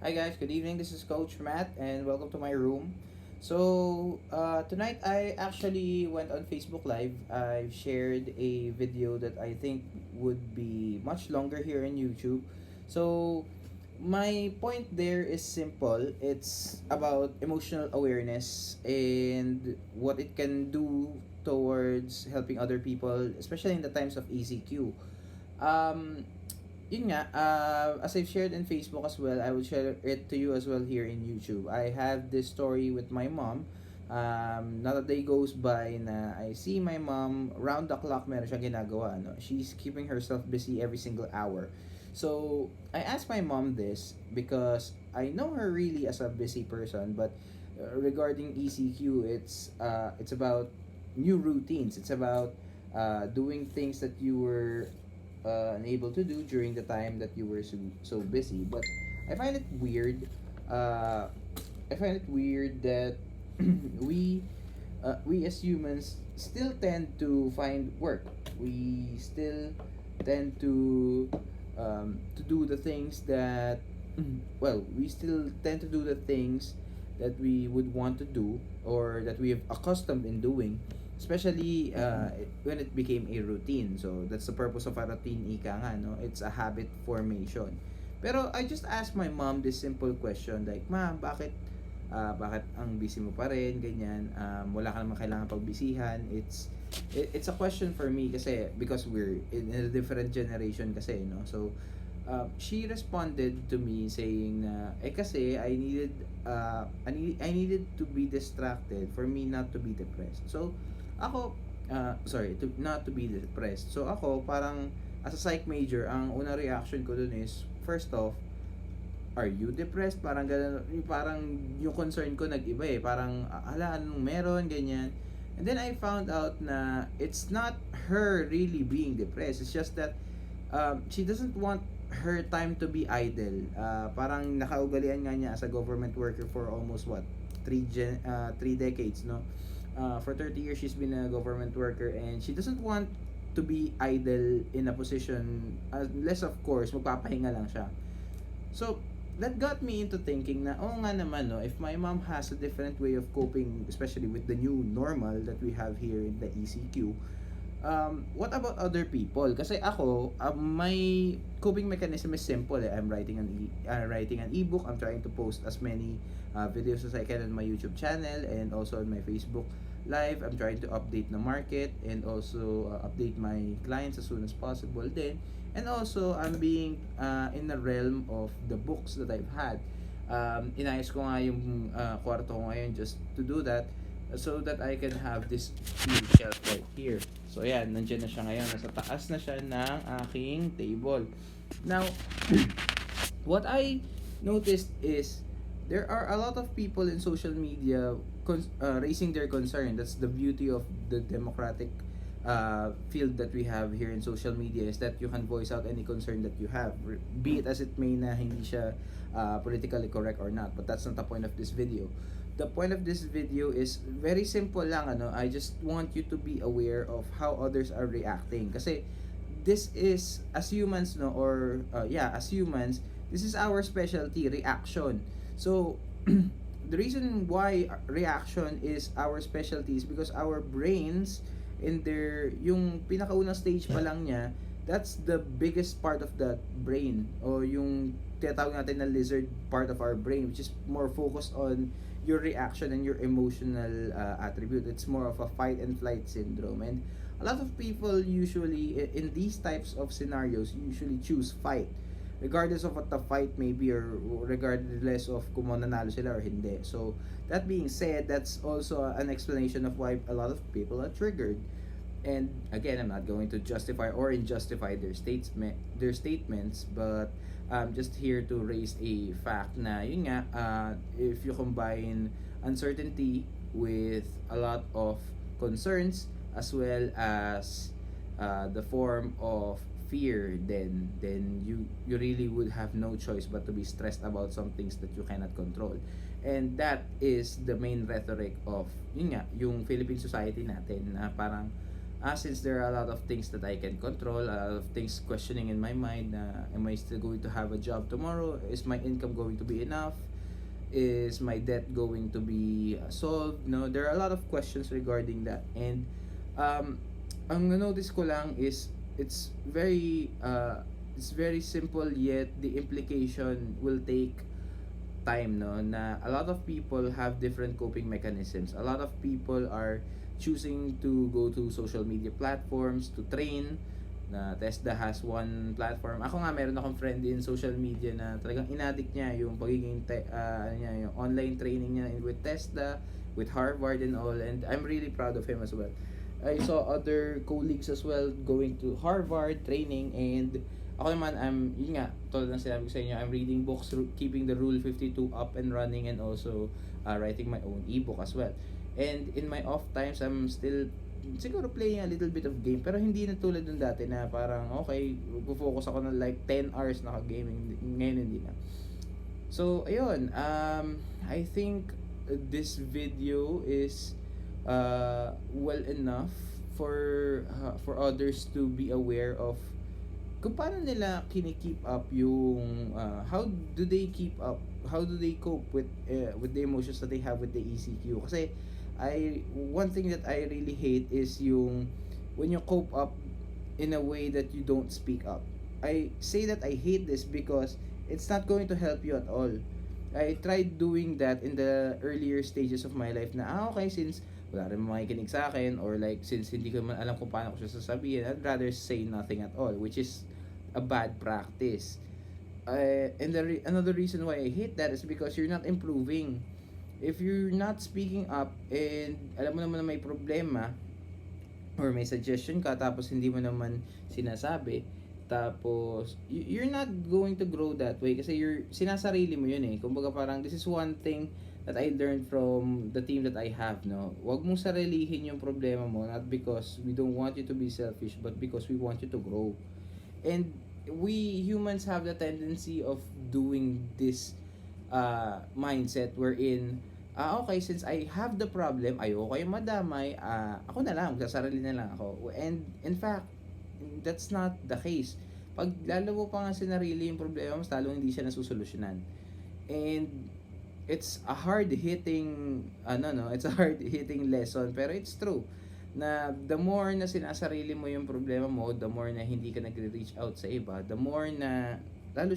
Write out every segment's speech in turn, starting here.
Hi guys, good evening. This is Coach Matt and welcome to my room. Tonight I actually went on Facebook Live. I've shared a video that I think would be much longer here in YouTube. So my point there is simple. It's about emotional awareness and what it can do towards helping other people, especially in the times of ECQ. Um, Yun nga, as I've shared in Facebook as well, I will share it to you as well here in YouTube. I have this story with my mom. Not a day goes by na I see my mom round the clock meron siyang ginagawa. No? She's keeping herself busy every single hour. So, I asked my mom this because I know her really as a busy person, but regarding ECQ, it's about new routines. It's about doing things that you were unable to do during the time that you were so busy. But I find it weird. Uh, I find it weird that we we as humans still tend to find work. We still tend to do the things that we still tend to do the things that we would want to do or that we have accustomed in doing, especially when it became a routine. So that's the purpose of a routine, ika nga, no? It's a habit formation. Pero I just asked my mom this simple question like, "Ma, bakit ang busy mo pa rin, ganyan, wala ka naman kailangan pagbisihan." It's a question for me kasi because we're in a different generation kasi, no? So she responded to me saying na kasi I needed to be distracted for me not to be depressed. So ako to not to be depressed. So ako parang as a psych major, ang una reaction ko dun is first off, are you depressed? Parang ganun, parang yung concern ko nag-iba eh. Parang, ala, anong meron, ganyan. And then I found out na it's not her really being depressed. It's just that she doesn't want her time to be idle. Parang nakaugalian nga niya as a government worker for almost what? 3 decades, no? For 30 years, she's been a government worker and she doesn't want to be idle in a position unless of course magpapahinga lang siya. So, that got me into thinking na, oh nga naman, no, if my mom has a different way of coping, especially with the new normal that we have here in the ECQ, what about other people? Kasi ako, my coping mechanism is simple. Eh. I'm writing an ebook. I'm trying to post as many videos as I can on my YouTube channel and also on my Facebook Live. I'm trying to update the market and also update my clients as soon as possible. Then, and also I'm being in the realm of the books that I've had. Inayos ko nga yung kwarto ko ngayon just to do that so that I can have this huge shelf right here. So ayan, nandiyan na siya ngayon. Nasa taas na siya ng aking table. Now, what I noticed is there are a lot of people in social media raising their concern. That's the beauty of the democratic field that we have here in social media, is that you can voice out any concern that you have, be it as it may na hindi siya politically correct or not. But that's not the point of this video. The point of this video is very simple lang, ano. I just want you to be aware of how others are reacting kasi this is, as humans, no, or as humans, this is our specialty, reaction. So the reason why reaction is our specialty is because our brains in their, yung pinakaunang stage pa lang niya, that's the biggest part of the brain, o yung tinatawag natin na lizard part of our brain, which is more focused on your reaction and your emotional attribute. It's more of a fight and flight syndrome, and a lot of people usually in these types of scenarios usually choose fight regardless of what the fight may be, or regardless of kung mananalo sila or hindi. So that being said, that's also an explanation of why a lot of people are triggered. And again, I'm not going to justify or injustify their statements, but I'm just here to raise a fact na yun nga, if you combine uncertainty with a lot of concerns as well as the form of fear, then you really would have no choice but to be stressed about some things that you cannot control. And that is the main rhetoric of yun nga, yung Philippine society natin, na parang since there are a lot of things that I can control, a lot of things questioning in my mind, am I still going to have a job tomorrow? Is my income going to be enough? Is my debt going to be solved? No, there are a lot of questions regarding that. And um, ang notice ko lang is it's very it's very simple, yet the implication will take time, no, na a lot of people have different coping mechanisms. A lot of people are choosing to go to social media platforms to train. Na Tesla has one platform. Ako nga, meron akong friend in social media na talagang inaddict niya yung pagiging ano niya, yung online training niya with Tesla, with Harvard and all, and I'm really proud of him as well. I saw other colleagues as well going to Harvard training, and ako naman, yun nga, tulad ng sinabi ko sa inyo, I'm reading books, keeping the Rule 52 up and running, and also writing my own ebook as well. And in my off times, I'm still siguro playing a little bit of game, pero hindi na tulad ng dati na parang okay, focus ako ng like 10 hours naka-gaming. Ngayon hindi na. So ayun, I think this video is well enough for others to be aware of kung paano nila kini-keep up yung how do they keep up, how do they cope with the emotions that they have with the ECQ. Kasi one thing that I really hate is yung when you cope up in a way that you don't speak up. I say that I hate this because it's not going to help you at all. I tried doing that in the earlier stages of my life na okay, since wala rin makikinig sa akin, or like since hindi ko man alam kung paano ko siya sasabihin, I'd rather say nothing at all, which is a bad practice. And another reason why I hate that is because you're not improving. If you're not speaking up and alam mo naman na may problema or may suggestion ka tapos hindi mo naman sinasabi, tapos you're not going to grow that way kasi sinasarili mo yun eh. Kumbaga parang this is one thing that I learned from the team that I have, no. Huwag mong sarilihin yung problema mo, not because we don't want you to be selfish, but because we want you to grow. And we humans have the tendency of doing this mindset wherein okay, since I have the problem, ayoko kayong madamay, ako na lang, magsasarili na lang ako. And in fact, that's not the case. Pag lalo mo pa nga sinarili yung problema, mas lalo hindi siya nasusolusyonan. And it's a hard hitting it's a hard hitting lesson, pero it's true na the more na sinasarili mo yung problema mo, the more na hindi ka nagre-reach out sa iba, the more na lalo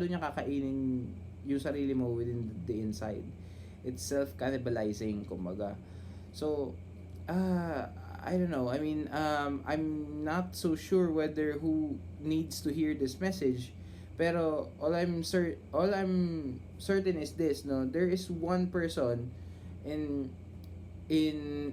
niya kakainin yung sarili mo within the inside. It's self-cannibalizing, kumbaga. So, I don't know. I mean, I'm not so sure whether who needs to hear this message. Pero all I'm certain is this, no, there is one person in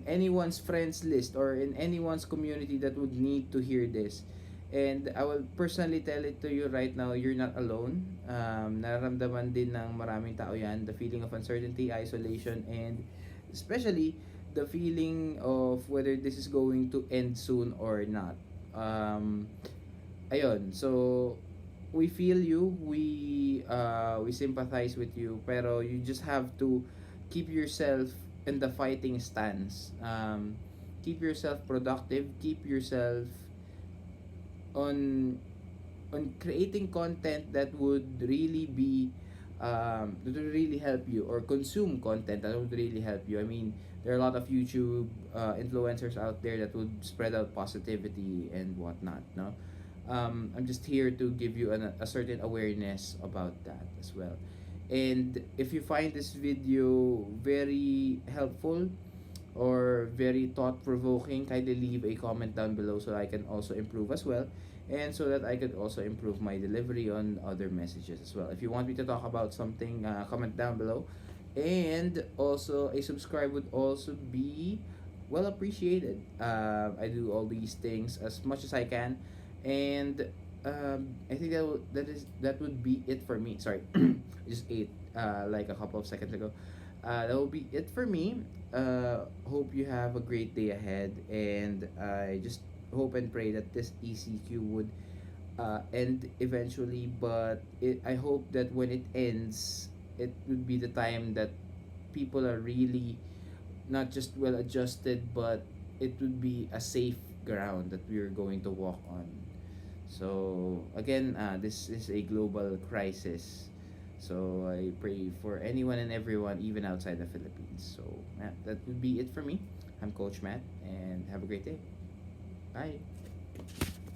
anyone's friends list or in anyone's community that would need to hear this. And I will personally tell it to you right now, you're not alone. Nararamdaman din ng maraming tao yan, the feeling of uncertainty, isolation, and especially the feeling of whether this is going to end soon or not. Ayun, so we feel you, we sympathize with you, pero you just have to keep yourself in the fighting stance. Keep yourself productive, keep yourself on creating content that would really be that would really help you, or consume content that would really help you. I mean, there are a lot of YouTube influencers out there that would spread out positivity and whatnot, no. I'm just here to give you a certain awareness about that as well. And if you find this video very helpful or very thought-provoking, kindly leave a comment down below so I can also improve as well, and so that I could also improve my delivery on other messages as well. If you want me to talk about something, comment down below. And also, a subscribe would also be well appreciated. I do all these things as much as I can, and I think that would be it for me. Sorry, I just ate like a couple of seconds ago. That will be it for me. Hope you have a great day ahead, and I just hope and pray that this ECQ would end eventually. But I hope that when it ends, it would be the time that people are really not just well adjusted, but it would be a safe ground that we're going to walk on. So again, this is a global crisis. So I pray for anyone and everyone, even outside the Philippines. So yeah, that would be it for me. I'm Coach Matt, and have a great day. Bye.